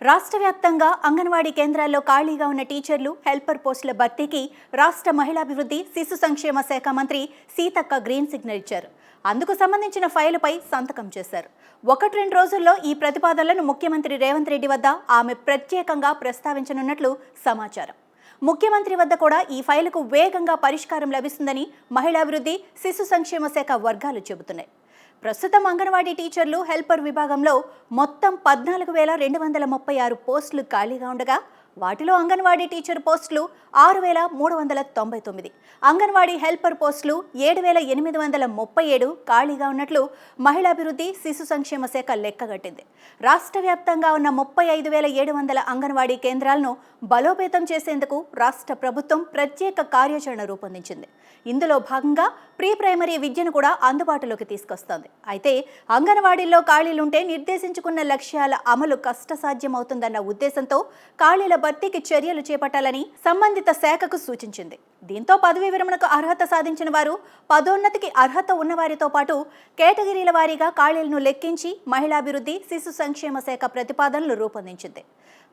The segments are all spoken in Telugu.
రాష్ట్ర వ్యాప్తంగా అంగన్వాడీ కేంద్రాల్లో ఖాళీగా ఉన్న టీచర్లు, హెల్పర్ పోస్టుల భర్తీకి రాష్ట్ర మహిళాభివృద్ధి, శిశు సంక్షేమ శాఖ మంత్రి సీతక్క గ్రీన్ సిగ్నల్ ఇచ్చారు. అందుకు సంబంధించిన ఫైలుపై సంతకం చేశారు. 1-2 రోజుల్లో ఈ ప్రతిపాదనలను ముఖ్యమంత్రి రేవంత్ రెడ్డి వద్ద ఆమె ప్రత్యేకంగా ప్రస్తావించనున్నట్లు సమాచారం. ముఖ్యమంత్రి వద్ద కూడా ఈ ఫైలుకు వేగంగా పరిష్కారం లభిస్తుందని మహిళాభివృద్ధి, శిశు సంక్షేమ శాఖ వర్గాలు చెబుతున్నాయి. ప్రస్తుతం అంగన్వాడీ టీచర్లు, హెల్పర్ విభాగంలో మొత్తం 14,236 పోస్టులు ఖాళీగా ఉండగా వాటిలో అంగన్వాడీ టీచర్ పోస్టులు 6,399, అంగన్వాడీ హెల్పర్ పోస్టులు 7,837 ఖాళీగా ఉన్నట్లు మహిళాభివృద్ధి, శిశు సంక్షేమ శాఖ లెక్కగట్టింది. రాష్ట్ర వ్యాప్తంగా ఉన్న 35,700 అంగన్వాడీ కేంద్రాలను బలోపేతం చేసేందుకు రాష్ట్ర ప్రభుత్వం ప్రత్యేక కార్యాచరణ రూపొందించింది. ఇందులో భాగంగా ప్రీ ప్రైమరీ విద్యను కూడా అందుబాటులోకి తీసుకొస్తోంది. అయితే అంగన్వాడీల్లో ఖాళీలుంటే నిర్దేశించుకున్న లక్ష్యాల అమలు కష్టసాధ్యమవుతుందన్న ఉద్దేశంతో ఖాళీల భర్తీకి చర్యలు చేపట్టాలని సంబంధిత శాఖకు సూచించింది. దీంతో పదవీ విరమణకు అర్హత సాధించిన వారు, పదోన్నతికి అర్హత ఉన్నవారితో పాటు కేటగిరీల వారీగా ఖాళీలను లెక్కించి మహిళాభివృద్ధి, శిశు సంక్షేమ శాఖ ప్రతిపాదనలు రూపొందించింది.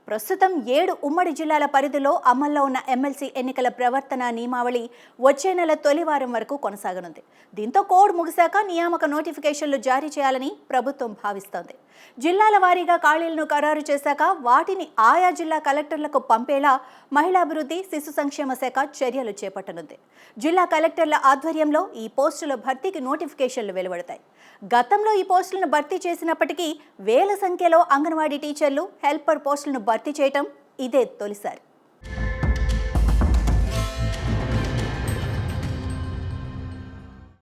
ప్రస్తుతం 7 ఉమ్మడి జిల్లాల పరిధిలో అమల్లో ఉన్న ఎమ్మెల్సీ ఎన్నికల ప్రవర్తన నియమావళి వచ్చే నెల తొలి వారం వరకు కొనసాగనుంది. దీంతో కోడ్ ముగిశాక నియామక నోటిఫికేషన్లు జారీ చేయాలని ప్రభుత్వం భావిస్తోంది. జిల్లాల వారీగా ఖాళీలను ఖరారు చేశాక వాటిని ఆయా జిల్లా కలెక్టర్లకు పంపేలా మహిళాభివృద్ధి, శిశు సంక్షేమ శాఖ చర్యలు చేపట్టనుంది. జిల్లా కలెక్టర్ల ఆధ్వర్యంలో ఈ పోస్టుల భర్తీకి నోటిఫికేషన్లు వెలువడతాయి. గతంలో ఈ పోస్టులను భర్తీ చేసినప్పటికీ వేల సంఖ్యలో అంగన్వాడీ టీచర్లు, హెల్పర్ పోస్టులను భర్తీ చేయటం ఇదే తొలిసారి.